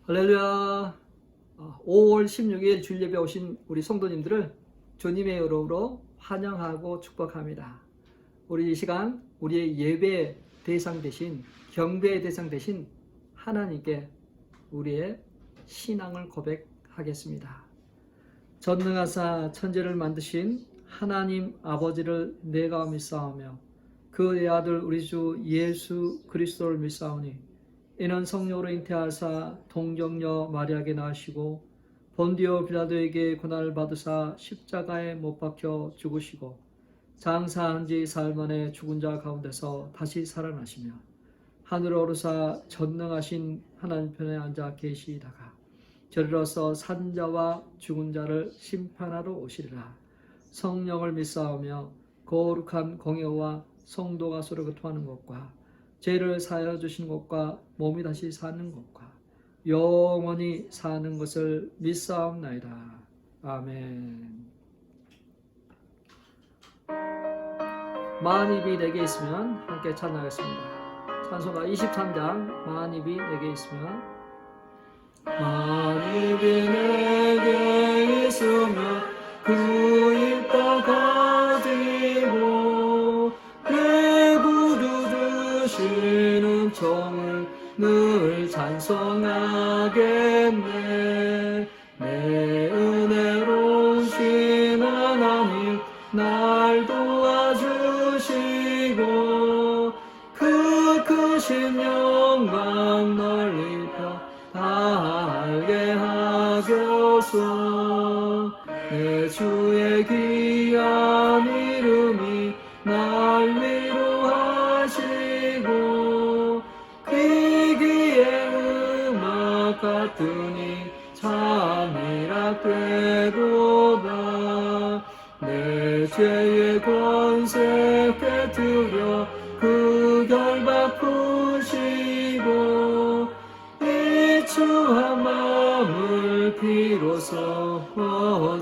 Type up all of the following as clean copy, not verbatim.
할렐루야. 5월 16일 주일 예배 오신 우리 성도님들을 주님의 이름으로 환영하고 축복합니다. 우리 이 시간 우리의 예배 대상 대신 경배의 대상 대신 하나님께 우리의 신앙을 고백하겠습니다. 전능하사 천지를 만드신 하나님 아버지를 내가 믿사오며 그의 아들 우리 주 예수 그리스도를 믿사오니 이는 성령으로 잉태하사 동정녀 마리아에게 나시고 본디오 빌라도에게 고난을 받으사 십자가에 못 박혀 죽으시고 장사한 지 사흘 만에 죽은 자 가운데서 다시 살아나시며 하늘에 오르사 전능하신 하나님 편에 앉아 계시다가 저리로서 산 자와 죽은 자를 심판하러 오시리라. 성령을 믿사오며 거룩한 공예와 성도가 서로 교통하는 것과 죄를 사하여 주신 것과 몸이 다시 사는 것과 영원히 사는 것을 믿사옵나이다. 아멘. 만입이 내게 있으면 함께 찬양하겠습니다. 찬송가 23장 만입이 내게 있으면 만입이 내게 있으면 그 입 다 가지고 내 구주 주시는 종을 늘 찬송하겠네. 내 은혜로우신 하나님 날 도와주시고 그 크신 영광 널리 다 알게 하소서. 내 주의 귀한 이름이 날 위로하시고 귀기의 음악 같으니 참이라 되도다. 내 죄의 권세 깨뜨려 그 결박 푸시고 이추한 마음을 비로소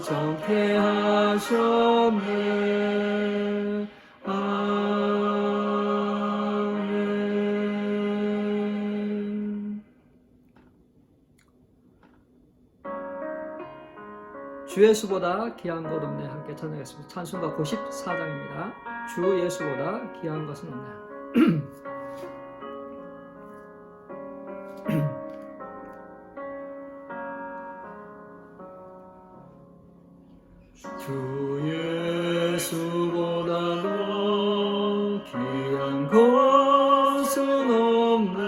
정케 하셨네. 아멘. 주 예수보다 귀한 것 없네. 함께 찬양하겠습니다. 찬송가 94장입니다. 주 예수보다 귀한 것은 없네. 주 예수보다도 귀한 것은 없네.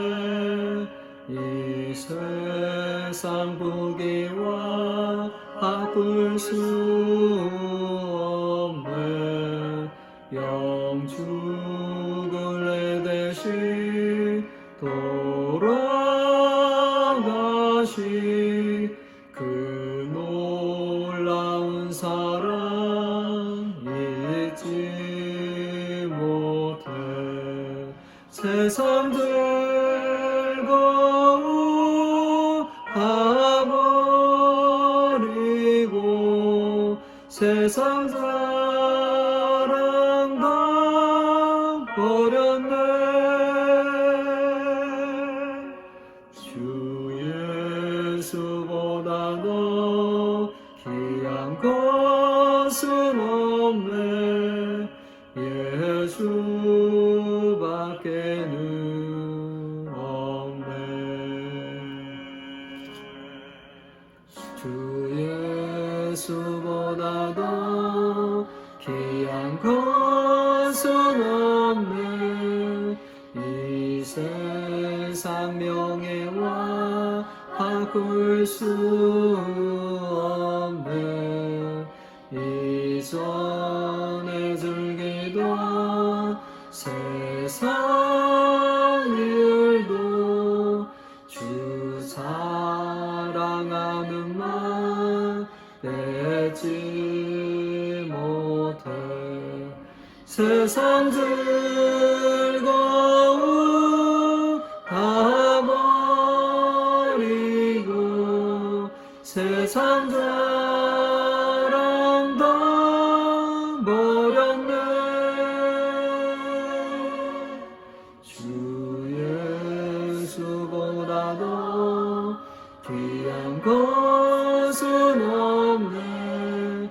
이 세상 보기와 바꿀 수 없네. 영죽을 내 대신 돌아가시 그 놀라운 사랑 잊지 못해. 세상 즐거움 버리고 세상 사랑 다 버렸네. 주 예수보다도 귀한 것은 없네. 예수밖에는 없네. 주 예수보다도 귀한 것은 없네. 이 세상 명예와 바꿀 수 없네. 이전의 즐기던 세상 일도 주 사랑하는 말 뺏지 못해. 세상 즐거움 다 버리고 세상 자랑 다 버렸네. 주 예수보다도 귀한 것은 없네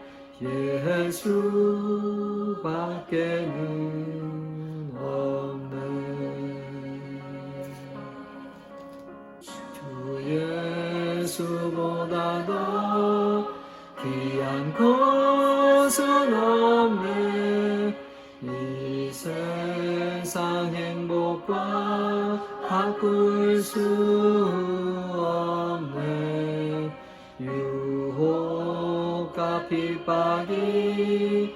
예수밖에는 없네 주 예수보다 더 귀한 것은 없네 이 세상 행복과 바꿀 수 없네 유혹과 핍박이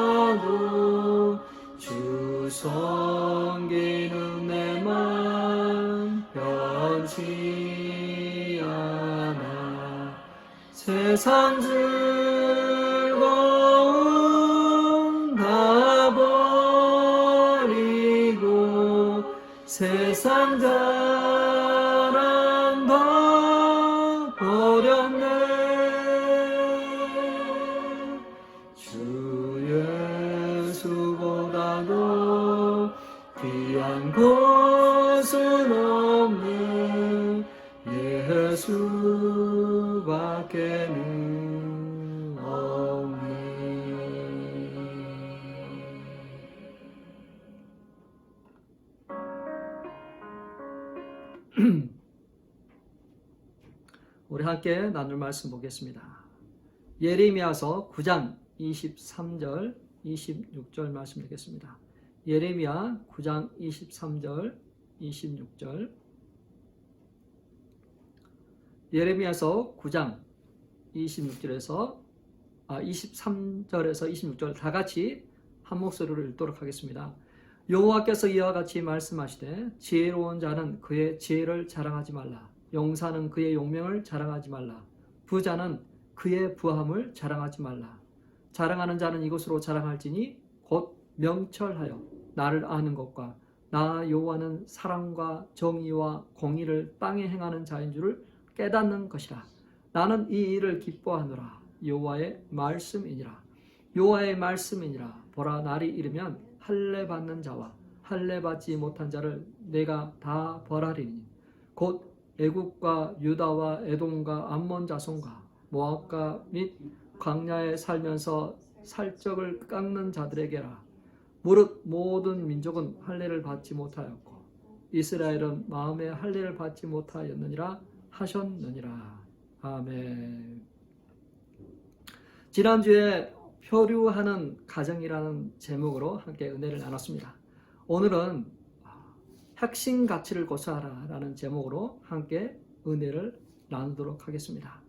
몰려와도 주 섬기는 내 맘 변치 않아 세상 즐거움 다 버리고 세상 자랑 다 버렸네 주 예수보다도 귀한 것은 없네 예수밖에는 없네 우리 함께 나눌 말씀 보겠습니다. 예레미야서 9장 23절 26절 말씀 읽겠습니다. 예레미야 9장 23절 26절 예레미야서 9장 23절에서 26절 다 같이 한 목소리로 읽도록 하겠습니다. 여호와께서 이와 같이 말씀하시되 지혜로운 자는 그의 지혜를 자랑하지 말라 용사는 그의 용명을 자랑하지 말라 부자는 그의 부함을 자랑하지 말라 자랑하는 자는 이것으로 자랑할지니 곧 명철하여 나를 아는 것과 나 여호와는 사랑과 정의와 공의를 땅에 행하는 자인 줄을 깨닫는 것이라 나는 이 일을 기뻐하노라 여호와의 말씀이니라 여호와의 말씀이니라 보라 날이 이르면 할례 받는 자와 할례 받지 못한 자를 내가 다 벌하리니 곧 애굽과 유다와 에돔과 암몬 자손과 모압과 및 광야에 살면서 살적을 깎는 자들에게라 무릇 모든 민족은 할례를 받지 못하였고 이스라엘은 마음에 할례를 받지 못하였느니라 하셨느니라. 아멘. 지난주에 표류하는 가정이라는 제목으로 함께 은혜를 나눴습니다. 오늘은 핵심 가치를 고수하라 라는 제목으로 함께 은혜를 나누도록 하겠습니다.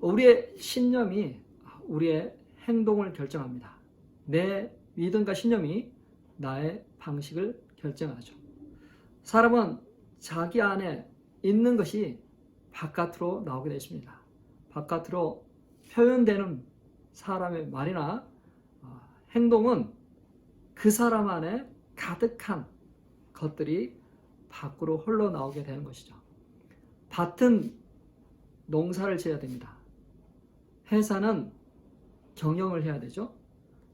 우리의 신념이 우리의 행동을 결정합니다. 내 믿음과 신념이 나의 방식을 결정하죠. 사람은 자기 안에 있는 것이 바깥으로 나오게 되어 있습니다. 바깥으로 표현되는 사람의 말이나 행동은 그 사람 안에 가득한 것들이 밖으로 흘러나오게 되는 것이죠. 밭은 농사를 지어야 됩니다. 회사는 경영을 해야 되죠.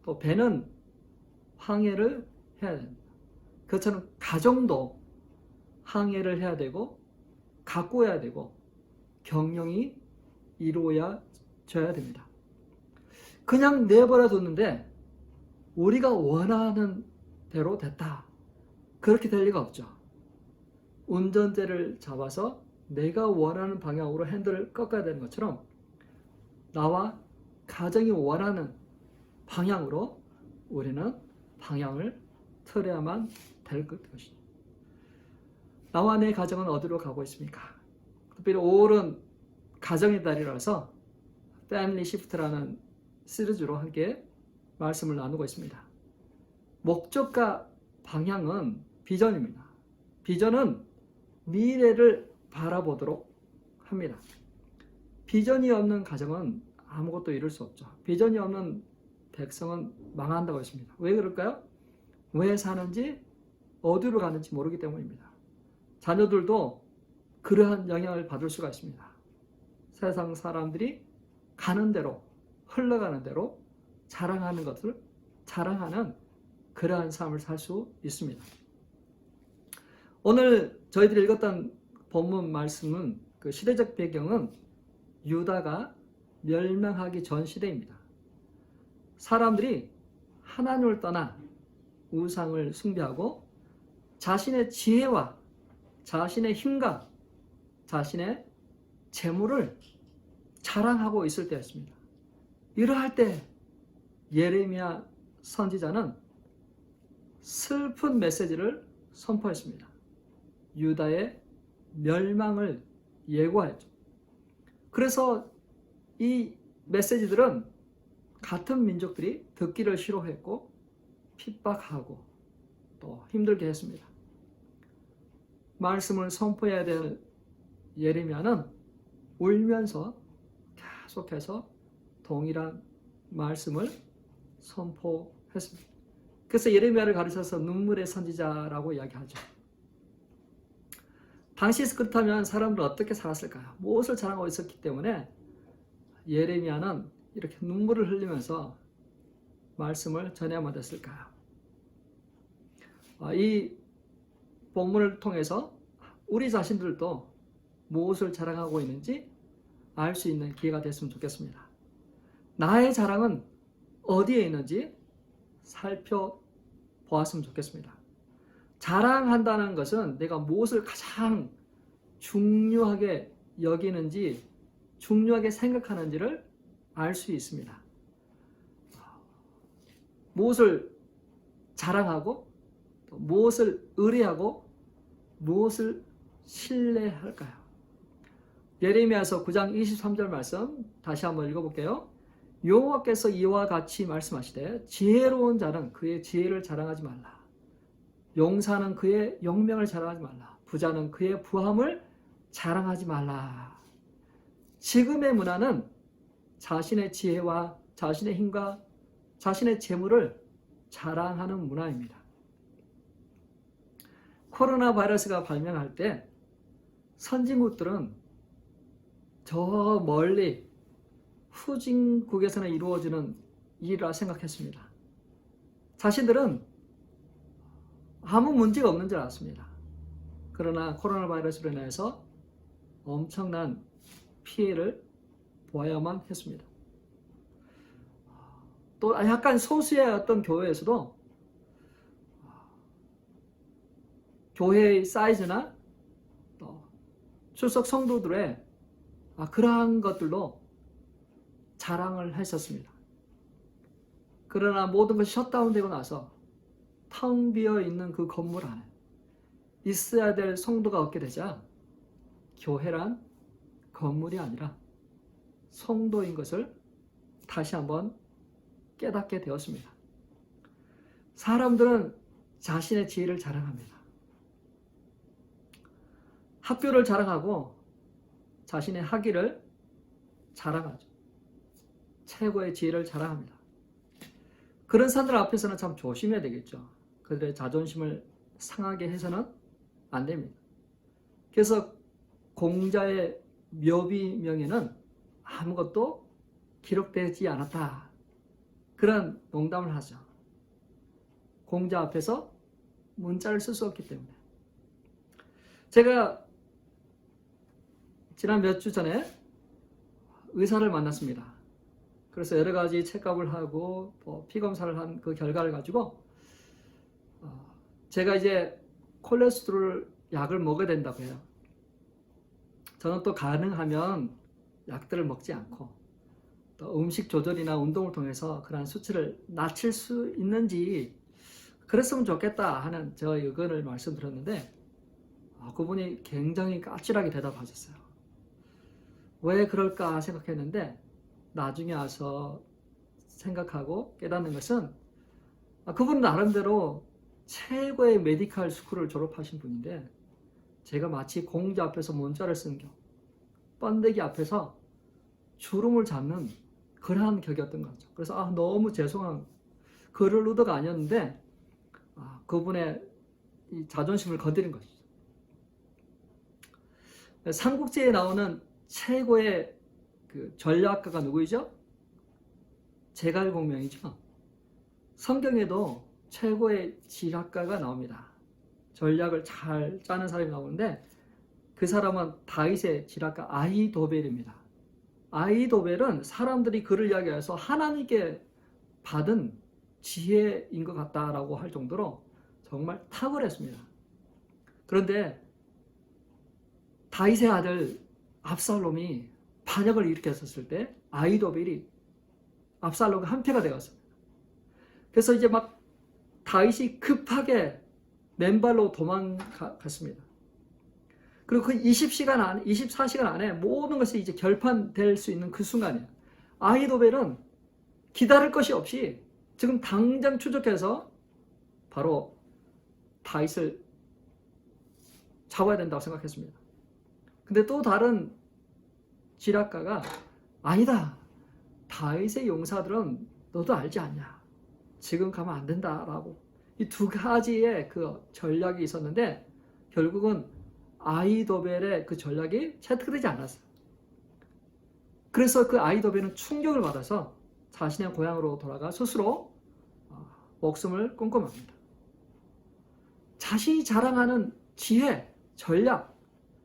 또 배는 항해를 해야 됩니다. 그것처럼 가정도 항해를 해야 되고 가꾸어야 되고 경영이 이루어져야 됩니다. 그냥 내버려 뒀는데 우리가 원하는 대로 됐다. 그렇게 될 리가 없죠. 운전대를 잡아서 내가 원하는 방향으로 핸들을 꺾어야 되는 것처럼 나와 가정이 원하는 방향으로 우리는 방향을 틀어야만 될 것이죠. 나와 내 가정은 어디로 가고 있습니까? 특별히 5월은 가정의 달이라서 패밀리 시프트라는 시리즈로 함께 말씀을 나누고 있습니다. 목적과 방향은 비전입니다. 비전은 미래를 바라보도록 합니다. 비전이 없는 가정은 아무것도 이룰 수 없죠. 비전이 없는 백성은 망한다고 했습니다. 왜 그럴까요? 왜 사는지 어디로 가는지 모르기 때문입니다. 자녀들도 그러한 영향을 받을 수가 있습니다. 세상 사람들이 가는 대로 흘러가는 대로 자랑하는 것을 자랑하는 그러한 삶을 살 수 있습니다. 오늘 저희들이 읽었던 본문 말씀은 그 시대적 배경은 유다가 멸망하기 전 시대입니다. 사람들이 하나님을 떠나 우상을 숭배하고 자신의 지혜와 자신의 힘과 자신의 재물을 자랑하고 있을 때였습니다. 이러할 때 예레미야 선지자는 슬픈 메시지를 선포했습니다. 유다의 멸망을 예고하였죠. 그래서 이 메시지들은 같은 민족들이 듣기를 싫어했고 핍박하고 또 힘들게 했습니다. 말씀을 선포해야 될 예레미야는 울면서 계속해서 동일한 말씀을 선포했습니다. 그래서 예레미야를 가르쳐서 눈물의 선지자라고 이야기하죠. 당시 그렇다면 사람들은 어떻게 살았을까요? 무엇을 자랑하고 있었기 때문에 예레미야는 이렇게 눈물을 흘리면서 말씀을 전해야만 됐을까요? 이 본문을 통해서 우리 자신들도 무엇을 자랑하고 있는지 알 수 있는 기회가 됐으면 좋겠습니다. 나의 자랑은 어디에 있는지 살펴보았으면 좋겠습니다. 자랑한다는 것은 내가 무엇을 가장 중요하게 여기는지, 중요하게 생각하는지를 알 수 있습니다. 무엇을 자랑하고, 또 무엇을 의뢰하고, 무엇을 신뢰할까요? 예레미야서 9장 23절 말씀 다시 한번 읽어볼게요. 여호와께서 이와 같이 말씀하시되 지혜로운 자는 그의 지혜를 자랑하지 말라. 용사는 그의 용명을 자랑하지 말라. 부자는 그의 부함을 자랑하지 말라. 지금의 문화는 자신의 지혜와 자신의 힘과 자신의 재물을 자랑하는 문화입니다. 코로나 바이러스가 발병할 때 선진국들은 저 멀리 후진국에서는 이루어지는 일이라 생각했습니다. 자신들은 아무 문제가 없는 줄 알았습니다. 그러나 코로나 바이러스로 인해서 엄청난 피해를 보아야만 했습니다. 또 약간 소수의 어떤 교회에서도 교회의 사이즈나 또 출석 성도들의 그러한 것들로 자랑을 했었습니다. 그러나 모든 것이 셧다운되고 나서 텅 비어 있는 그 건물 안에 있어야 될 성도가 없게 되자 교회란 건물이 아니라 성도인 것을 다시 한번 깨닫게 되었습니다. 사람들은 자신의 지혜를 자랑합니다. 학교를 자랑하고 자신의 학위를 자랑하죠. 최고의 지혜를 자랑합니다. 그런 사람들 앞에서는 참 조심해야 되겠죠. 그들의 자존심을 상하게 해서는 안 됩니다. 그래서 공자의 묘비명에는 아무것도 기록되지 않았다. 그런 농담을 하죠. 공자 앞에서 문자를 쓸 수 없기 때문에. 제가 지난 몇 주 전에 의사를 만났습니다. 그래서 여러 가지 체크업을 하고 피 검사를 한 그 결과를 가지고 제가 이제 콜레스테롤 약을 먹어야 된다고 해요. 저는 또 가능하면 약들을 먹지 않고 또 음식 조절이나 운동을 통해서 그러한 수치를 낮출 수 있는지 그랬으면 좋겠다 하는 저의 의견을 말씀드렸는데 그분이 굉장히 까칠하게 대답하셨어요. 왜 그럴까 생각했는데 나중에 와서 생각하고 깨닫는 것은 그분은 나름대로 최고의 메디컬 스쿨을 졸업하신 분인데 제가 마치 공자 앞에서 문자를 쓴 격, 번데기 앞에서 주름을 잡는 그러한 격이었던 거죠. 그래서 너무 죄송한 그럴 의도가 아니었는데 그분의 이 자존심을 건드린 것이죠. 삼국지에 나오는 최고의 그 전략가가 누구이죠? 제갈공명이죠. 성경에도 최고의 지략가가 나옵니다. 전략을 잘 짜는 사람이 나오는데 그 사람은 다윗의 지략가 아히도벨입니다. 아히도벨은 사람들이 그를 이야기해서 하나님께 받은 지혜인 것 같다라고 할 정도로 정말 탁월했습니다. 그런데 다윗의 아들 압살롬이 반역을 일으켰었을 때 아히도벨이 압살롬과 한패가 되었습니다. 그래서 이제 막 다윗이 급하게 맨발로 도망갔습니다. 그리고 그 24시간 안에 모든 것이 이제 결판될 수 있는 그 순간이에요. 아히도벨은 기다릴 것이 없이 지금 당장 추적해서 바로 다윗을 잡아야 된다고 생각했습니다. 근데 또 다른 지략가가 아니다. 다윗의 용사들은 너도 알지 않냐. 지금 가면 안 된다라고. 이 두 가지의 그 전략이 있었는데 결국은 아히도벨의 그 전략이 채택되지 않았어요. 그래서 그 아히도벨은 충격을 받아서 자신의 고향으로 돌아가 스스로 목숨을 끊고 맙니다. 자신이 자랑하는 지혜, 전략,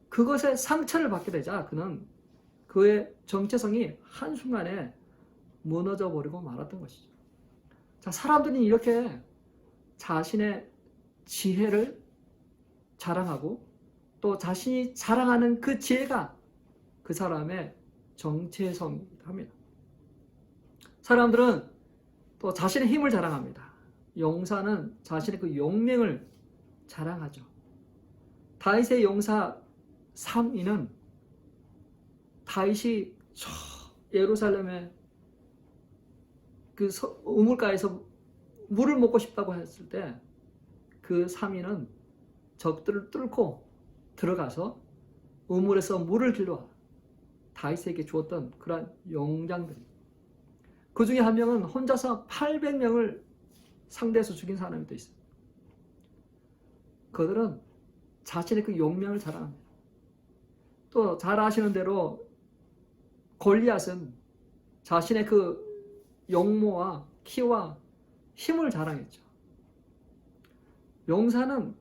그것에 상처를 받게 되자 그는 그의 정체성이 한순간에 무너져 버리고 말았던 것이죠. 자, 사람들이 이렇게 자신의 지혜를 자랑하고 또 자신이 자랑하는 그 지혜가 그 사람의 정체성이기도 합니다. 사람들은 또 자신의 힘을 자랑합니다. 용사는 자신의 그 용맹을 자랑하죠. 다윗의 용사 3인은 다윗이 예루살렘의 그 우물가에서 물을 먹고 싶다고 했을 때 그 3인은 적들을 뚫고 들어가서 우물에서 물을 길러 다윗에게 주었던 그러한 용장들입니다. 그 중에 한 명은 혼자서 800명을 상대해서 죽인 사람이 또 있어요. 그들은 자신의 그 용맹을 자랑합니다. 또 잘 아시는 대로 골리앗은 자신의 그 용모와 키와 힘을 자랑했죠. 용사는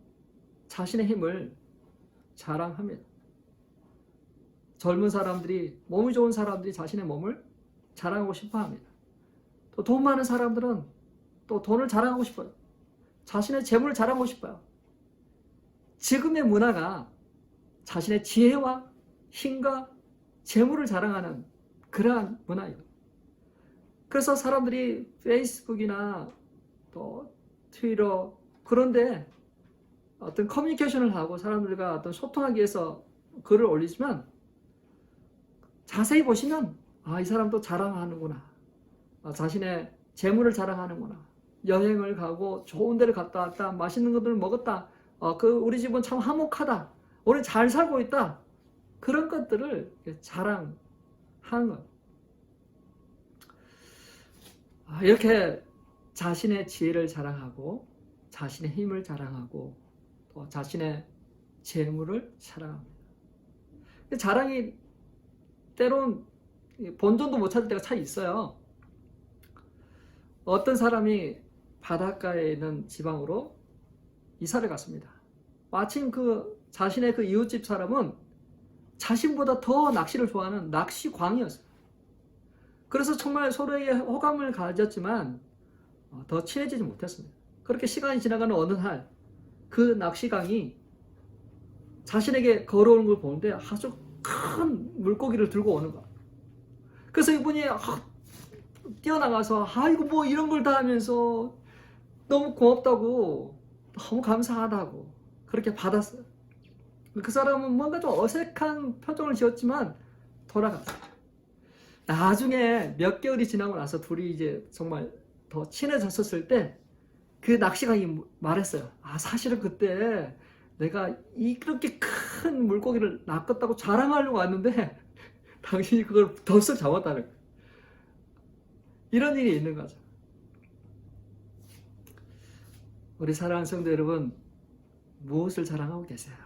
자신의 힘을 자랑합니다. 젊은 사람들이, 몸이 좋은 사람들이 자신의 몸을 자랑하고 싶어 합니다. 또 돈 많은 사람들은 또 돈을 자랑하고 싶어요. 자신의 재물을 자랑하고 싶어요. 지금의 문화가 자신의 지혜와 힘과 재물을 자랑하는 그러한 문화예요. 그래서 사람들이 페이스북이나 또 트위터 그런데 어떤 커뮤니케이션을 하고 사람들과 어떤 소통하기 위해서 글을 올리지만 자세히 보시면 이 사람도 자랑하는구나. 자신의 재물을 자랑하는구나. 여행을 가고 좋은 데를 갔다 왔다. 맛있는 것들을 먹었다. 우리 집은 참 화목하다. 우리 잘 살고 있다. 그런 것들을 자랑하는 거예요. 이렇게 자신의 지혜를 자랑하고 자신의 힘을 자랑하고 또 자신의 재물을 자랑합니다. 자랑이 때론 본전도 못 찾을 때가 참 있어요. 어떤 사람이 바닷가에 있는 지방으로 이사를 갔습니다. 마침 그 자신의 그 이웃집 사람은 자신보다 더 낚시를 좋아하는 낚시광이었어요. 그래서 정말 서로에게 호감을 가졌지만 더 친해지지 못했습니다. 그렇게 시간이 지나가는 어느 날 그 낚시광이 자신에게 걸어오는 걸 보는데 아주 큰 물고기를 들고 오는 거야. 그래서 이분이 뛰어나가서 이거 뭐 이런 걸 다 하면서 너무 고맙다고 너무 감사하다고 그렇게 받았어요. 그 사람은 뭔가 좀 어색한 표정을 지었지만 돌아갔어요. 나중에 몇 개월이 지나고 나서 둘이 이제 정말 더 친해졌었을 때 그 낚시광이 말했어요. 사실은 그때 내가 이렇게 큰 물고기를 낚았다고 자랑하려고 왔는데 당신이 그걸 덥석 잡았다는 거예요. 이런 일이 있는 거죠. 우리 사랑하는 성도 여러분, 무엇을 자랑하고 계세요?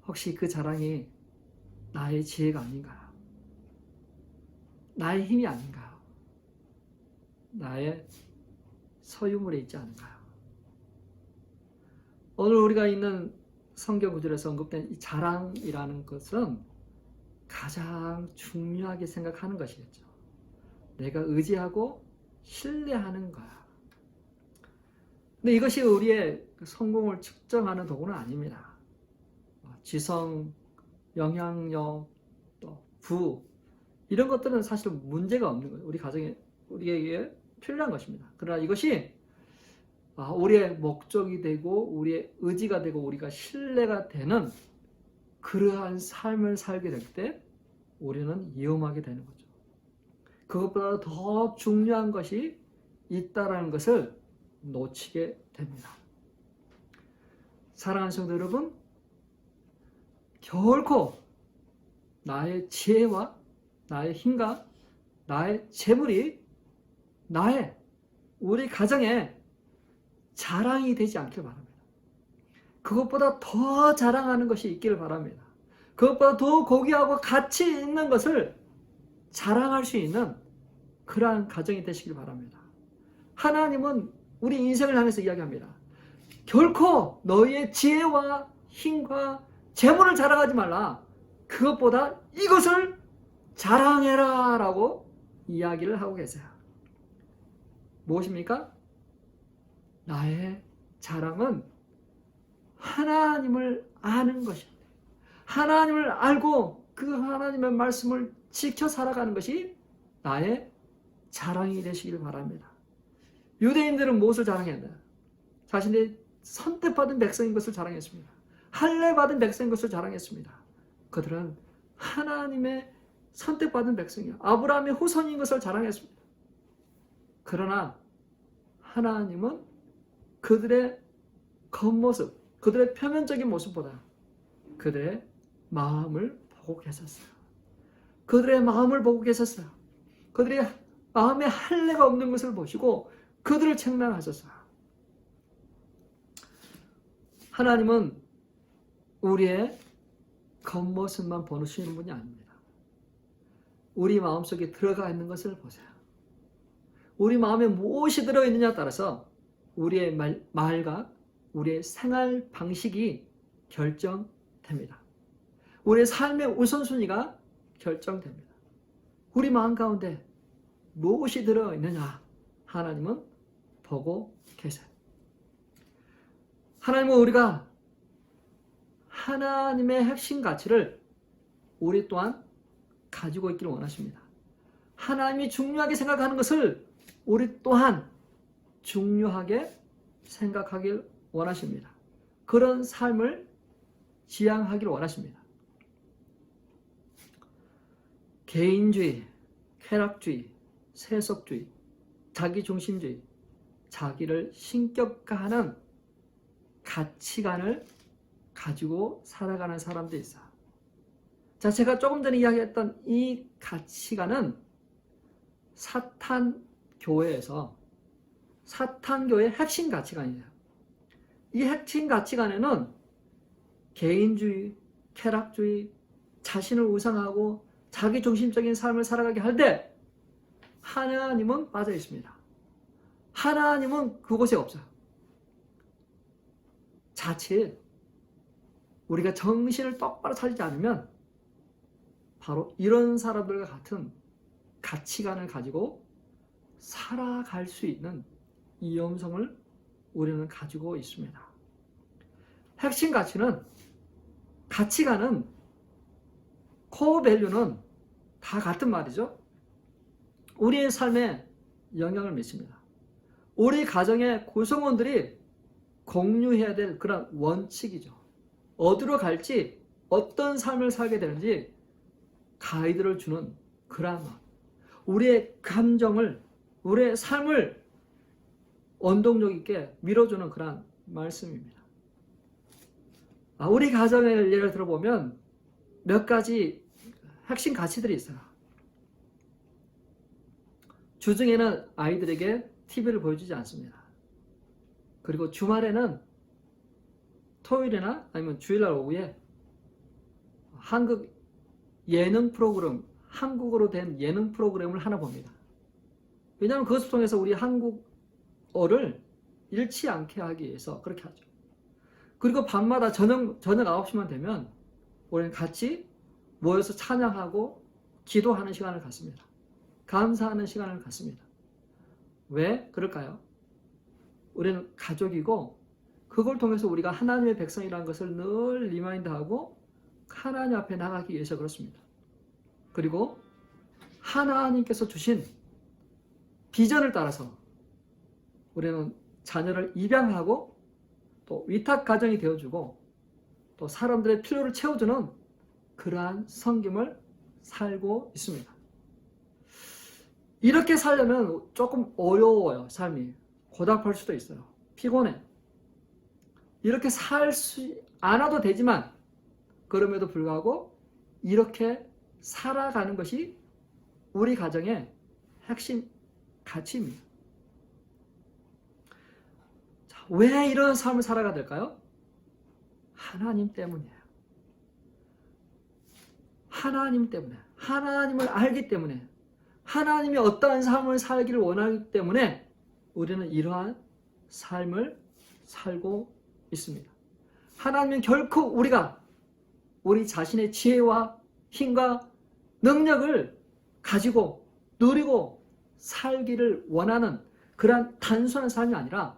혹시 그 자랑이 나의 지혜가 아닌가요? 나의 힘이 아닌가요? 나의 소유물에 있지 않은가요? 오늘 우리가 있는 성경 구절에서 언급된 이 자랑이라는 것은 가장 중요하게 생각하는 것이겠죠. 내가 의지하고 신뢰하는 거야. 근데 이것이 우리의 성공을 측정하는 도구는 아닙니다. 지성, 영향력, 또 부, 이런 것들은 사실 문제가 없는 거예요. 우리 가정에, 우리에게 필요한 것입니다. 그러나 이것이 우리의 목적이 되고 우리의 의지가 되고 우리가 신뢰가 되는 그러한 삶을 살게 될 때 우리는 위험하게 되는 거죠. 그것보다 더 중요한 것이 있다라는 것을 놓치게 됩니다. 사랑하는 성도 여러분, 결코 나의 지혜와 나의 힘과 나의 재물이 우리 가정에 자랑이 되지 않길 바랍니다. 그것보다 더 자랑하는 것이 있기를 바랍니다. 그것보다 더 고귀하고 가치 있는 것을 자랑할 수 있는 그러한 가정이 되시길 바랍니다. 하나님은 우리 인생을 향해서 이야기합니다. 결코 너희의 지혜와 힘과 재물을 자랑하지 말라. 그것보다 이것을 자랑해라 라고 이야기를 하고 계세요. 무엇입니까? 나의 자랑은 하나님을 아는 것입니다. 하나님을 알고 그 하나님의 말씀을 지켜 살아가는 것이 나의 자랑이 되시길 바랍니다. 유대인들은 무엇을 자랑했나요? 자신의 선택받은 백성인 것을 자랑했습니다. 할례받은 백성인 것을 자랑했습니다. 그들은 하나님의 선택받은 백성이요, 아브라함의 후손인 것을 자랑했습니다. 그러나 하나님은 그들의 겉모습, 그들의 표면적인 모습보다 그들의 마음을 보고 계셨어요. 그들의 마음을 보고 계셨어요. 그들의 마음에 할례가 없는 것을 보시고 그들을 책망하셨어요. 하나님은 우리의 겉모습만 보시는 분이 아닙니다. 우리 마음속에 들어가 있는 것을 보세요. 우리 마음에 무엇이 들어있느냐에 따라서 우리의 말과 우리의 생활 방식이 결정됩니다. 우리의 삶의 우선순위가 결정됩니다. 우리 마음 가운데 무엇이 들어있느냐 하나님은 보고 계세요. 하나님은 우리가 하나님의 핵심 가치를 우리 또한 가지고 있기를 원하십니다. 하나님이 중요하게 생각하는 것을 우리 또한 중요하게 생각하길 원하십니다. 그런 삶을 지향하길 원하십니다. 개인주의, 쾌락주의, 세속주의, 자기중심주의, 자기를 신격화하는 가치관을 가지고 살아가는 사람들이 있어요. 자, 제가 조금 전에 이야기했던 이 가치관은 사탄 교회의 핵심 가치관이에요. 이 핵심 가치관에는 개인주의, 쾌락주의, 자신을 우상하고 자기중심적인 삶을 살아가게 할 때 하나님은 빠져 있습니다. 하나님은 그곳에 없어요. 자칫 우리가 정신을 똑바로 차리지 않으면 바로 이런 사람들과 같은 가치관을 가지고 살아갈 수 있는 위험성을 우리는 가지고 있습니다. 핵심 가치관은 코어 밸류는 다 같은 말이죠. 우리의 삶에 영향을 미칩니다. 우리 가정의 구성원들이 공유해야 될 그런 원칙이죠. 어디로 갈지, 어떤 삶을 살게 되는지 가이드를 주는 그런 마음. 우리의 감정을, 우리의 삶을 원동력 있게 밀어주는 그런 말씀입니다. 우리 가정을 예를 들어보면 몇 가지 핵심 가치들이 있어요. 주중에는 아이들에게 TV를 보여주지 않습니다. 그리고 주말에는 토요일이나 아니면 주일날 오후에 한국 예능 프로그램, 한국어로 된 예능 프로그램을 하나 봅니다. 왜냐하면 그것을 통해서 우리 한국어를 잃지 않게 하기 위해서 그렇게 하죠. 그리고 밤마다 저녁 9시만 되면 우리는 같이 모여서 찬양하고 기도하는 시간을 갖습니다. 감사하는 시간을 갖습니다. 왜 그럴까요? 우리는 가족이고 그걸 통해서 우리가 하나님의 백성이라는 것을 늘 리마인드하고 하나님 앞에 나가기 위해서 그렇습니다. 그리고 하나님께서 주신 비전을 따라서 우리는 자녀를 입양하고 또 위탁 가정이 되어주고 또 사람들의 필요를 채워주는 그러한 섬김을 살고 있습니다. 이렇게 살려면 조금 어려워요. 삶이 고달플 수도 있어요. 피곤해. 이렇게 살 수 않아도 되지만 그럼에도 불구하고 이렇게 살아가는 것이 우리 가정의 핵심 가치입니다. 자, 왜 이런 삶을 살아가야 될까요? 하나님 때문이에요. 하나님 때문에, 하나님을 알기 때문에, 하나님이 어떠한 삶을 살기를 원하기 때문에 우리는 이러한 삶을 살고 있습니다. 하나님은 결코 우리가 우리 자신의 지혜와 힘과 능력을 가지고 누리고 살기를 원하는 그러한 단순한 삶이 아니라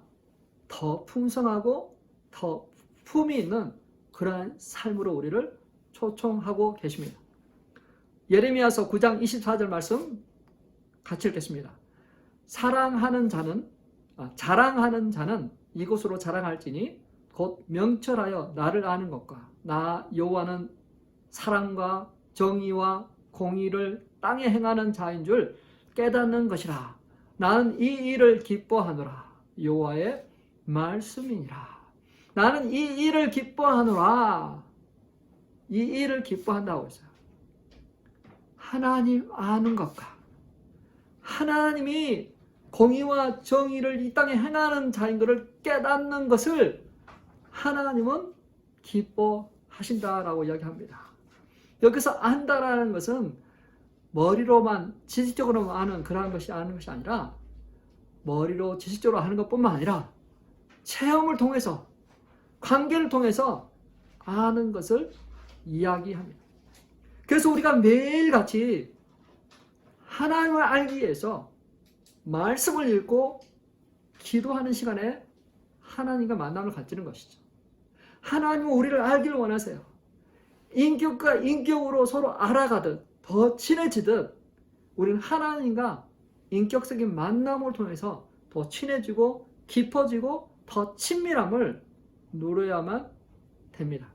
더 풍성하고 더 품이 있는 그러한 삶으로 우리를 초청하고 계십니다. 예레미야서 9장 24절 말씀 같이 읽겠습니다. 자랑하는 자는 이곳으로 자랑할지니 곧 명철하여 나를 아는 것과 나 여호와는 사랑과 정의와 공의를 땅에 행하는 자인 줄 깨닫는 것이라. 나는 이 일을 기뻐하노라. 여호와의 말씀이니라. 나는 이 일을 기뻐하노라. 이 일을 기뻐한다고 했어요. 하나님 아는 것과 하나님이 공의와 정의를 이 땅에 행하는 자인 것을 깨닫는 것을 하나님은 기뻐하신다라고 이야기합니다. 여기서 안다라는 것은 머리로만 지식적으로만 아는 그러한 것이 아는 것이 아니라 머리로 지식적으로 아는 것뿐만 아니라 체험을 통해서 관계를 통해서 아는 것을 이야기합니다. 그래서 우리가 매일같이 하나님을 알기 위해서 말씀을 읽고 기도하는 시간에 하나님과 만남을 갖지는 것이죠. 하나님은 우리를 알기를 원하세요. 인격과 인격으로 서로 알아가듯 더 친해지듯 우리는 하나님과 인격적인 만남을 통해서 더 친해지고 깊어지고 더 친밀함을 누려야만 됩니다.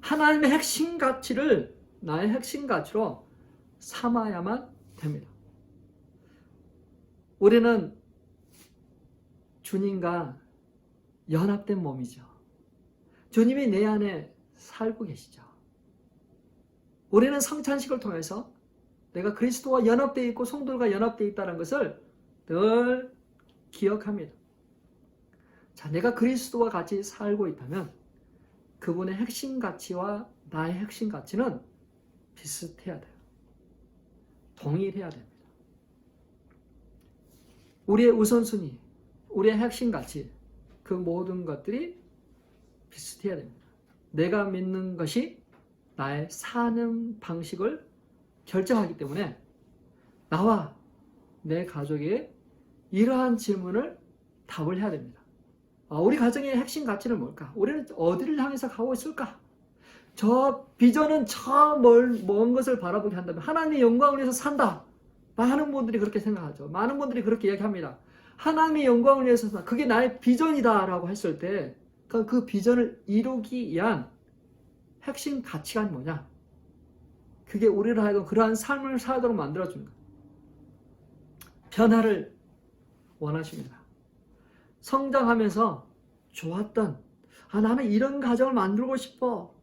하나님의 핵심 가치를 나의 핵심 가치로 삼아야만 됩니다. 우리는 주님과 연합된 몸이죠. 주님이 내 안에 살고 계시죠. 우리는 성찬식을 통해서 내가 그리스도와 연합되어 있고 성도들과 연합되어 있다는 것을 늘 기억합니다. 자, 내가 그리스도와 같이 살고 있다면 그분의 핵심 가치와 나의 핵심 가치는 비슷해야 돼요. 동일해야 됩니다. 우리의 우선순위, 우리의 핵심 가치, 그 모든 것들이 비슷해야 됩니다. 내가 믿는 것이 나의 사는 방식을 결정하기 때문에 나와 내 가족의 이러한 질문을 답을 해야 됩니다. 우리 가정의 핵심 가치는 뭘까? 우리는 어디를 향해서 가고 있을까? 저 비전은 저 먼 것을 바라보게 한다면 하나님의 영광을 위해서 산다. 많은 분들이 그렇게 생각하죠. 많은 분들이 그렇게 이야기합니다. 하나님의 영광을 위해서 산다. 그게 나의 비전이다 라고 했을 때 그 비전을 이루기 위한 핵심 가치가 뭐냐? 그게 우리를 하여금 그러한 삶을 살도록 만들어주는 거예요. 변화를 원하십니다. 성장하면서 좋았던 나는 이런 가정을 만들고 싶어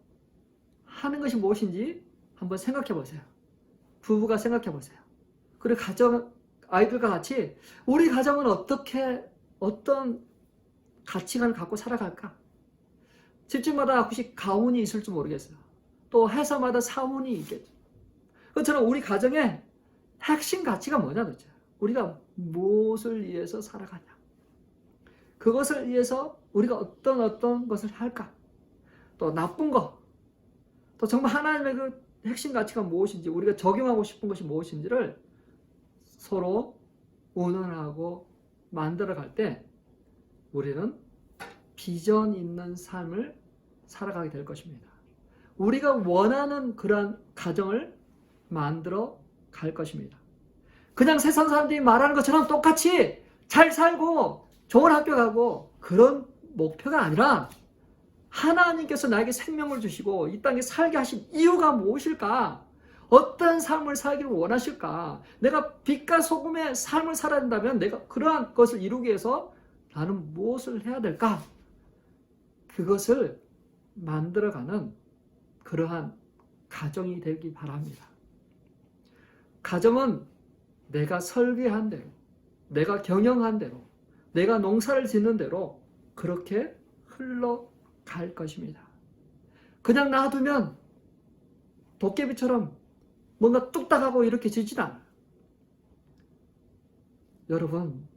하는 것이 무엇인지 한번 생각해 보세요. 부부가 생각해 보세요. 그리고 아이들과 같이 우리 가정은 어떤 가치관을 갖고 살아갈까? 집집마다 혹시 가훈이 있을지 모르겠어요. 또 회사마다 사훈이 있겠죠. 그처럼 우리 가정의 핵심 가치가 뭐냐 도대체? 우리가 무엇을 위해서 살아가냐? 그것을 위해서 우리가 어떤 것을 할까? 또 나쁜 거, 또 정말 하나님의 그 핵심 가치가 무엇인지, 우리가 적용하고 싶은 것이 무엇인지를 서로 의논하고 만들어갈 때 우리는 비전 있는 삶을 살아가게 될 것입니다. 우리가 원하는 그러한 가정을 만들어 갈 것입니다. 그냥 세상 사람들이 말하는 것처럼 똑같이 잘 살고 좋은 학교 가고 그런 목표가 아니라 하나님께서 나에게 생명을 주시고 이 땅에 살게 하신 이유가 무엇일까? 어떤 삶을 살기를 원하실까? 내가 빛과 소금의 삶을 살아야 된다면 내가 그러한 것을 이루기 위해서 나는 무엇을 해야 될까? 그것을 만들어가는 그러한 가정이 되기 바랍니다. 가정은 내가 설계한 대로, 내가 경영한 대로, 내가 농사를 짓는 대로 그렇게 흘러갈 것입니다. 그냥 놔두면 도깨비처럼 뭔가 뚝딱하고 이렇게 지진 않아요. 여러분,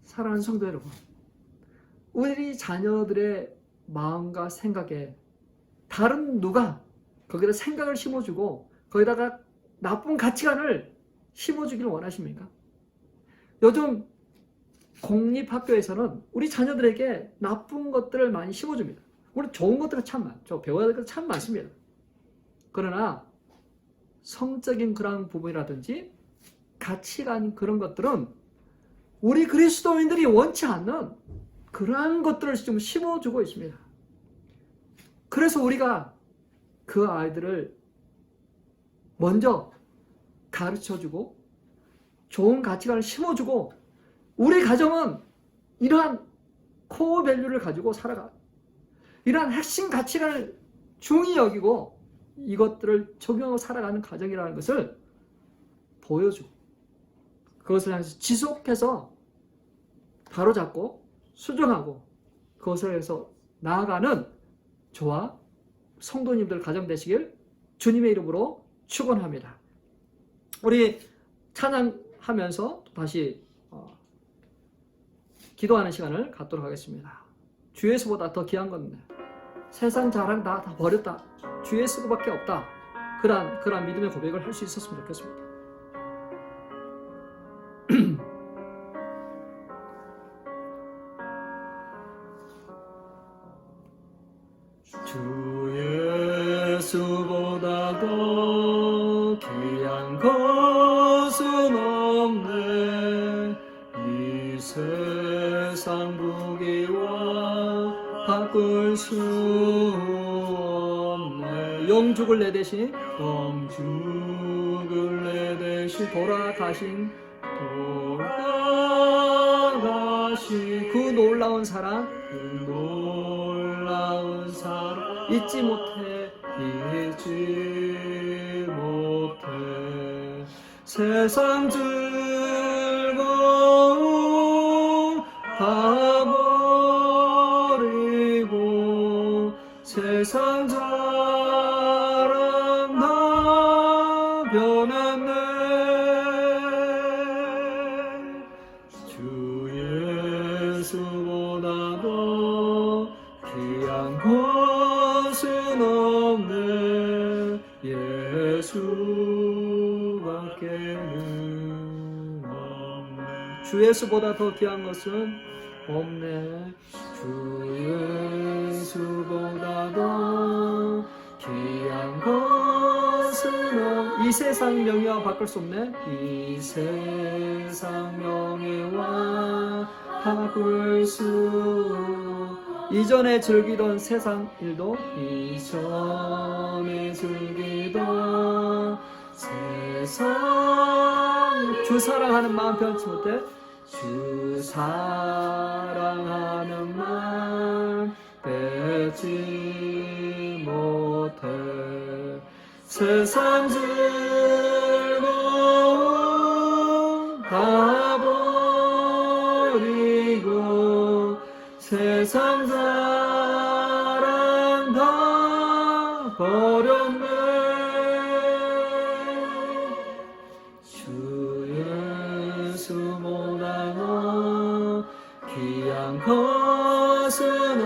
사랑하는 성도 여러분, 우리 자녀들의 마음과 생각에 다른 누가 거기다 생각을 심어주고 거기다가 나쁜 가치관을 심어주기를 원하십니까? 요즘 공립학교에서는 우리 자녀들에게 나쁜 것들을 많이 심어줍니다. 물론 좋은 것들은 참 많죠. 배워야 될 것은 참 많습니다. 그러나 성적인 그런 부분이라든지 가치관 그런 것들은 우리 그리스도인들이 원치 않는 그러한 것들을 좀 심어주고 있습니다. 그래서 우리가 그 아이들을 먼저 가르쳐주고 좋은 가치관을 심어주고 우리 가정은 이러한 코어 밸류를 가지고 살아가 이러한 핵심 가치관을 중히 여기고 이것들을 적용하고 살아가는 가정이라는 것을 보여주고 그것을 향해서 지속해서 바로잡고 수정하고 그것을 해서 나아가는 저와 성도님들 가정 되시길 주님의 이름으로 축원합니다. 우리 찬양하면서 다시 기도하는 시간을 갖도록 하겠습니다. 주 예수보다 더 귀한 건 세상 자랑 다 버렸다. 주 예수밖에 없다. 그러한 믿음의 고백을 할 수 있었으면 좋겠습니다. 주 예수보다 더 귀한 것은 없네. 이 세상 무기와 바꿀 수 없네. 영죽을 내 대신 돌아가신 그 놀라운 사랑 잊지 못해 세상 즐거움 다 버리고 세상 자랑 다 변했네. 주 예수보다 더 귀한 것은 없네. 예수밖에는 없네. 주 예수보다 더 귀한 것은 없네. 주 예수보다 더 귀한 것은 없네. 이 세상 명예와 바꿀 수 없네. 이 세상 명예와 바꿀 수 이전에 즐기던 세상 일도 이전에 즐기던 세상 주 사랑하는 마음 변치 못해. 주 사랑하는 마음 빼지 못해. 세상 즐거움 다 버리고 세상 사랑 다 버렸네. 주 예수보다 더 귀한 것은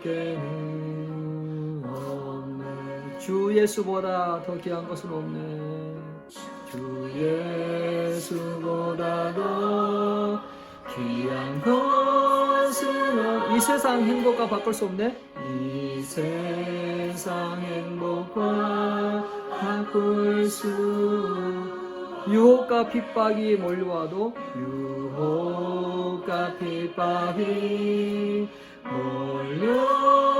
예수밖에는 없네. 주 예수보다 더 귀한 것은 없네. 주 예수보다 더 귀한 것은 이 세상 행복과 바꿀 수 없네. 이 세상 행복과 바꿀 수 유혹과 핍박이 몰려와도 유혹과 핍박이 몰려와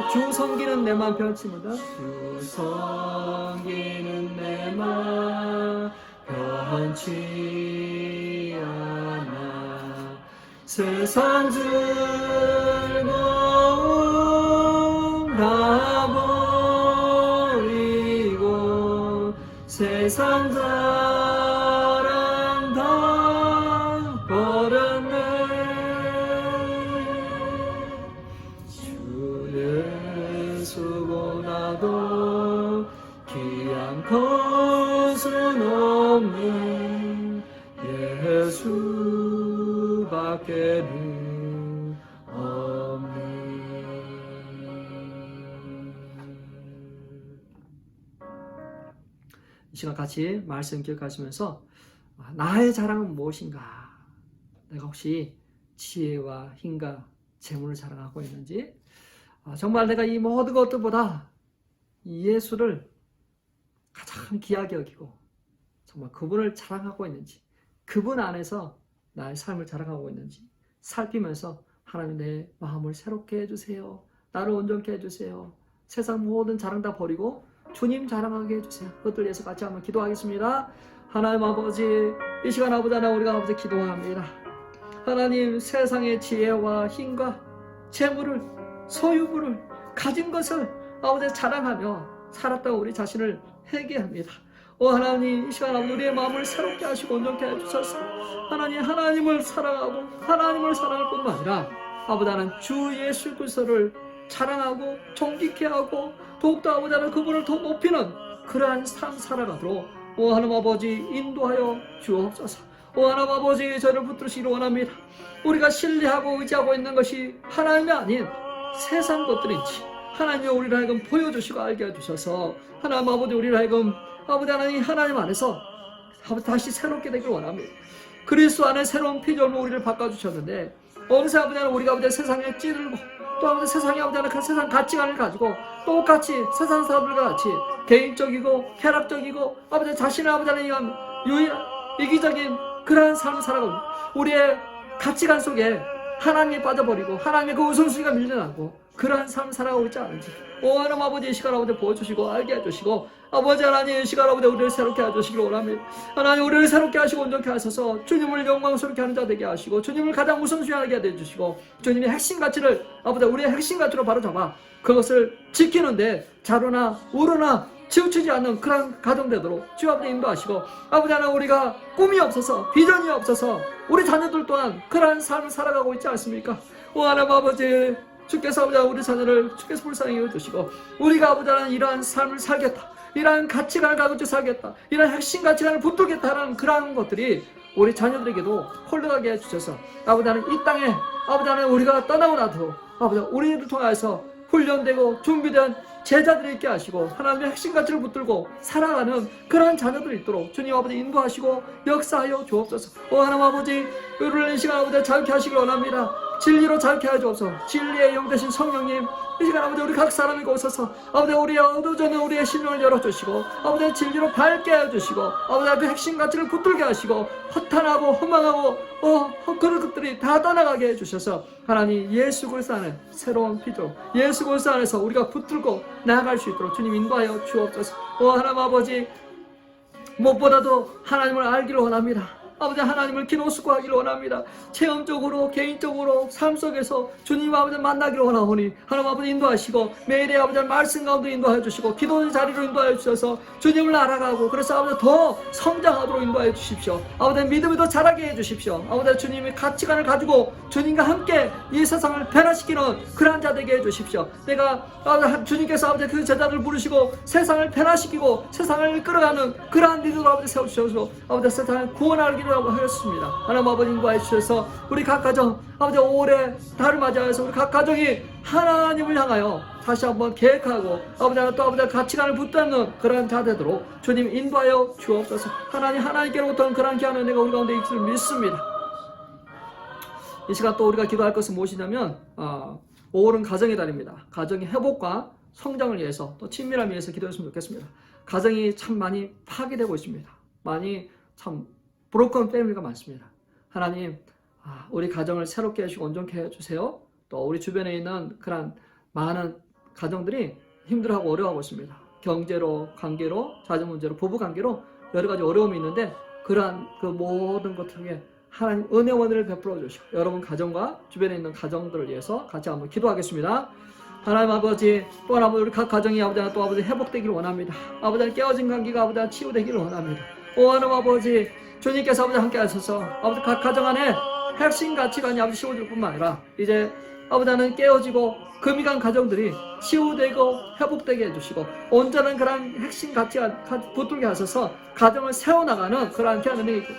주 섬기는 내 맘 편칩니다. 주 섬기는 내 맘 편치 않아. 세상 즐거움 다 버리고 세상 사랑 다 버렸네. 주 예수보다도 귀한 것은 없는 예수밖에는 없는. 이 시간 같이 말씀 기억하시면서 나의 자랑은 무엇인가? 내가 혹시 지혜와 힘과 재물을 자랑하고 있는지, 정말 내가 이 모든 것들보다 예수를 가장 귀하게 여기고 정말 그분을 자랑하고 있는지, 그분 안에서 나의 삶을 자랑하고 있는지 살피면서 하나님 내 마음을 새롭게 해주세요. 나를 온전케 해주세요. 세상 모든 자랑 다 버리고 주님 자랑하게 해주세요. 그것들 위해서 같이 한번 기도하겠습니다. 하나님 아버지, 이 시간 아버지 하나 우리가 아버지 기도합니다. 하나님, 세상의 지혜와 힘과 재물을, 소유물을 가진 것을 아버지 자랑하며 살았다고 우리 자신을 회개합니다. 하나님, 이 시간 아버지 우리의 마음을 새롭게 하시고 온전케 해주셔서 하나님, 하나님을 사랑하고 하나님을 사랑할 뿐만 아니라 아버지 하나님 주 예수 그리스도를 자랑하고 존귀케 하고 더욱더 아버지 하나님 그분을 더 높이는 그러한 삶 살아가도록 하나님 아버지 인도하여 주옵소서. 하나님 아버지, 저를 붙드시기를 원합니다. 우리가 신뢰하고 의지하고 있는 것이 하나님이 아닌 세상 것들인지 하나님이 우리를 하여금 보여주시고 알게 해주셔서 하나님 아버지 우리를 하여금 아버지 하나님 안에서 다시 새롭게 되길 원합니다. 그리스도 안에 새로운 피조물로 우리를 바꿔주셨는데 어느새 아버지 하나님 우리가 아버지 세상에 찌들고 또 아버지 세상에 아버지 하나님 그 세상 가치관을 가지고 똑같이 세상 사람들과 같이 개인적이고 쾌락적이고 아버지 자신의 아버지 하나님 이기적인 그러한 삶을 살아가고 우리의 가치관 속에 하나님이 빠져버리고 하나님의 그 우선순위가 밀려나고 그러한 삶을 살아가고 있지 않은지 하나님 아버지 이 시간 아버지 보여주시고 알게 해주시고 아버지 하나님 이 시간 아버지 우리를 새롭게 해주시기를 원합니다. 하나님 우리를 새롭게 하시고 온전케 하셔서 주님을 영광스럽게 하는 자 되게 하시고 주님을 가장 우선순위하게 해주시고 주님의 핵심 가치를 아버지 우리의 핵심 가치로 바로잡아 그것을 지키는데 자로나 우로나 치우치지 않는 그런 가정 되도록 주 아버지 인도하시고 아버지 하나님 우리가 꿈이 없어서 비전이 없어서 우리 자녀들 또한 그러한 삶을 살아가고 있지 않습니까? 하나님 아버지 주께서 아버지 우리 자녀를 주께서 불쌍히 여겨주시고 우리가 아버지 하나님 이러한 삶을 살겠다, 이러한 가치관을 가지고 살겠다, 이러한 핵심 가치관을 붙들겠다라는 그러한 것들이 우리 자녀들에게도 홀려가게 해주셔서 아버지 하나님 이 땅에 아버지 하나님 우리가 떠나고 나도 아버지 우리를 통해서 훈련되고 준비된 제자들이 있게 하시고 하나님의 핵심 가치를 붙들고 살아가는 그러한 자녀들이 있도록 주님 아버지 인도하시고 역사하여 주옵소서. 하나님 아버지 우리를 이 시간 아버지 자유케 하시길 원합니다. 진리로 자유케 하여 주옵소서. 진리의 영 되신 성령님 이 시간 아버지 우리 각 사람에게 오셔서 아버지 우리의 어두워진 우리의 심령을 열어주시고 아버지 진리로 밝게 해주시고 아버지 그 핵심 가치를 붙들게 하시고 허탄하고 허망하고 그런 것들이 다 떠나가게 해주셔서 하나님 예수 그리스도 안에 새로운 피조 예수 그리스도 안에서 우리가 붙들고 나아갈 수 있도록 주님 인도하여 주옵소서. 하나님 아버지 무엇보다도 하나님을 알기를 원합니다. 아버지 하나님을 기노스고하기를 원합니다. 체험적으로 개인적으로 삶 속에서 주님 아버지 만나기를 원하오니 하나님 아버지 인도하시고 매일의 아버지 말씀 가운데 인도하여 주시고 기도의 자리로 인도하여 주셔서 주님을 알아가고 그래서 아버지 더 성장하도록 인도하여 주십시오. 아버지 믿음을 더 자라게 해주십시오. 아버지 주님의 가치관을 가지고 주님과 함께 이 세상을 변화시키는 그러한 자 되게 해주십시오. 내가 아버지 주님께서 아버지 그 제자들을 부르시고 세상을 변화시키고 세상을 끌어가는 그러한 리더로 아버지 세워주셔서 아버지 세상을 구원하기 이루라고 하였습니다. 하나님 아버지 인도하여 주셔서 우리 각 가정 아버지 5월에 달을 맞이하여서 우리 각 가정이 하나님을 향하여 다시 한번 계획하고 아버지 하나 또 아버지 가치관을 붙잡는 그러한 자되도록 주님 인도하여 주옵소서. 하나님께로부터 그러한 귀한 은혜가 우리 가운데 있을 줄 믿습니다. 이 시간 또 우리가 기도할 것은 무엇이냐면 5월은 가정의 달입니다. 가정의 회복과 성장을 위해서 또 친밀함을 위해서 기도했으면 좋겠습니다. 가정이 참 많이 파괴되고 있습니다. 많이 참 브로큰 패밀리가 많습니다. 하나님 우리 가정을 새롭게 해주시고 온전케 해주세요. 또 우리 주변에 있는 그런 많은 가정들이 힘들어하고 어려워하고 있습니다. 경제로, 관계로, 자녀 문제로, 부부 관계로 여러 가지 어려움이 있는데 그러한 그 모든 것들에 하나님 은혜원을 베풀어 주시고 여러분 가정과 주변에 있는 가정들을 위해서 같이 한번 기도하겠습니다. 하나님 아버지 또 아버지 우리 각 가정이 아버지 또 아버지 회복되기를 원합니다. 아버지 깨어진 관계가 아버지 치유되기를 원합니다. 하나님 아버지 주님께서 아버지 함께 하셔서 아버지 각 가정 안에 핵심 가치관이 아버지 씌워질 뿐만 아니라 이제 아버지는 깨어지고 금이 간 가정들이 치유되고 회복되게 해주시고 온전한 그런 핵심 가치관 붙들게 하셔서 가정을 세워나가는 그러한 귀한 은혜가 있고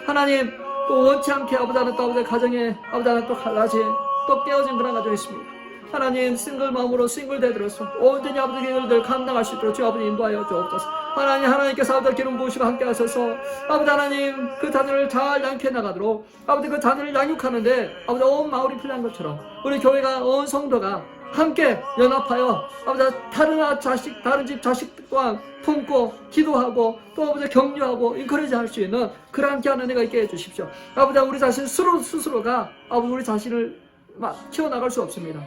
하나님 또 원치 않게 아버지는 또 아버지 가정에 아버지는 또 갈라지 또 깨어진 그런 가정이 있습니다. 하나님 싱글 마음으로 싱글 되들어서 온전히 아버지 일들 감당할 수 있도록 주 아버지 인도하여 주옵소서. 하나님께서 아버지 기름 부으시고 함께 하셔서 아버지 하나님 그 자녀를 잘 양육해 나가도록 아버지 그 자녀를 양육하는데 아버지 온 마을이 필요한 것처럼 우리 교회가 온 성도가 함께 연합하여 아버지 다른 집 자식과 품고 기도하고 또 아버지 격려하고 인커리지 할 수 있는 그러한 귀한 은혜가 있게 해주십시오. 아버지 우리 자신 스스로가 아버지 우리 자신을 키워나갈 수 없습니다.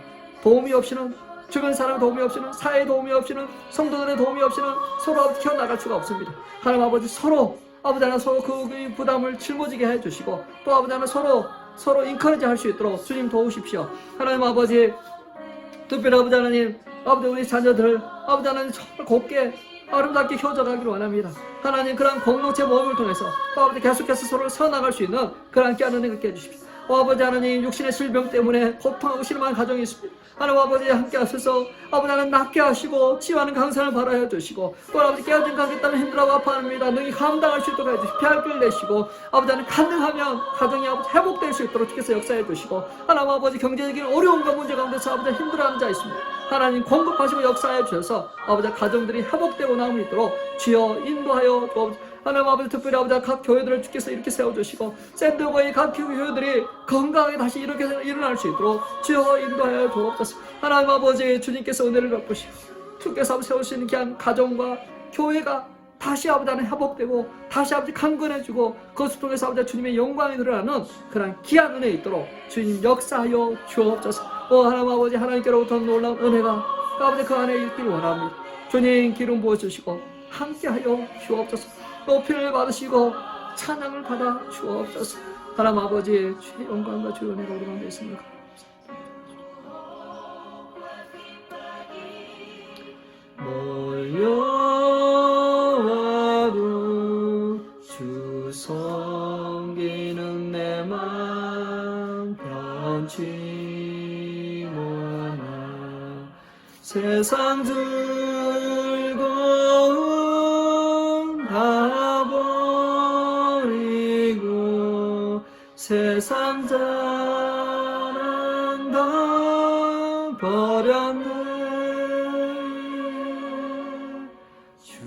도움이 없이는 주변 사람 도움이 없이는 사회 도움이 없이는 성도들의 도움이 없이는 서로 키워나갈 수가 없습니다. 하나님 아버지 서로 아버지 하나 서로 그 부담을 짊어지게 해주시고 또 아버지 하나 서로 인커리지 할 수 있도록 주님 도우십시오. 하나님 아버지 특별히 아버지 하나님 아버지 우리 자녀들 아버지 하나님 정말 곱게 아름답게 효자가기를 원합니다. 하나님 그런 공동체 모임을 통해서 또 아버지 계속해서 서로를 세워나갈 수 있는 그런 귀한 은혜 갖게 해주십시오. 아버지 하나님 육신의 질병 때문에 고통하고 실망한 가정이 있습니다. 하나님 아버지 함께 하셔서 아버지 하나님 낫게 하시고 치유하는 강산을 발하여 주시고 또 아버지 깨어진 관계 때문에 힘들어하고 아파합니다. 능히 감당할 수 있도록 해주시고 피할 길을 내시고 아버지 하나님 가능하면 가정이 아버지 회복될 수 있도록 주께서 역사해 주시고 하나님 아버지 경제적인 어려움과 문제 가운데서 아버지 힘들어하는 자 있습니다. 하나님 공급하시고 역사해 주셔서 아버지 가정들이 회복되고 나올 수 있도록 주여 인도하여 주옵소서. 하나님 아버지 특별히 아버지 각 교회들을 주께서 이렇게 세워주시고 샌드버의 각 교회들이 건강하게 다시 이렇게 일어날 수 있도록 주여 인도하여 주옵소서. 하나님 아버지 주님께서 은혜를 베푸시고 주께서 세우시는 귀한 가정과 교회가 다시 아버지 안에 회복되고 다시 아버지 강건해지고 그것을 통해서 아버지 주님의 영광이 드러나는 그런 귀한 은혜 있도록 주님 역사하여 주옵소서. 하나님 아버지 하나님께로부터 놀라운 은혜가 아버지 그 안에 있기를 원합니다. 주님 기름 부어주시고 함께하여 주옵소서. 높이를 받으시고 찬양을 받아 주옵소서. 하나님 아버지 주의 영광과 주의 은혜가 우리 가운데 있습니다. 몰려와도 주 섬기는 내 맘 변치 못하나 세상 즐거움 다 버리고 세상 자랑 다 버렸네. 주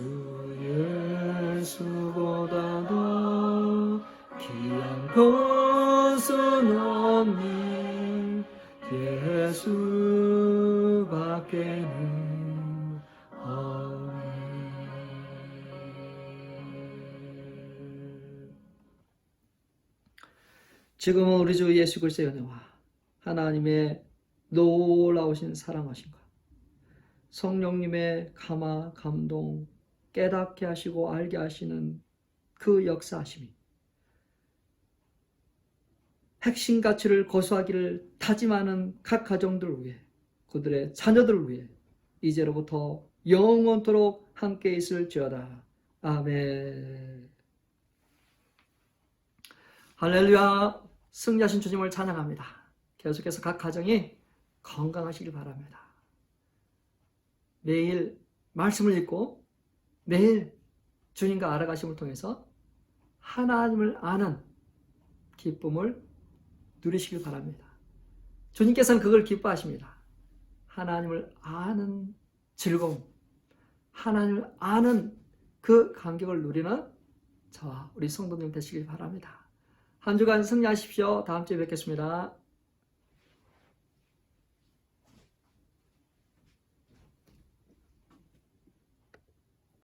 예수보다도 귀한 것은 없니 예수밖에는 없니. 지금은 우리 주 예수 그리스도의 은혜와 하나님의 놀라우신 사랑하심과 성령님의 감화 감동 깨닫게 하시고 알게 하시는 그 역사하심이 핵심 가치를 고수하기를 다짐하는 각 가정들을 위해 그들의 자녀들을 위해 이제로부터 영원토록 함께 있을지어다. 아멘. 할렐루야. 승리하신 주님을 찬양합니다. 계속해서 각 가정이 건강하시길 바랍니다. 매일 말씀을 읽고 매일 주님과 알아가심을 통해서 하나님을 아는 기쁨을 누리시길 바랍니다. 주님께서는 그걸 기뻐하십니다. 하나님을 아는 즐거움, 하나님을 아는 그 감격을 누리는 저와 우리 성도님 되시길 바랍니다. 한 주간 승리하십시오. 다음 주에 뵙겠습니다.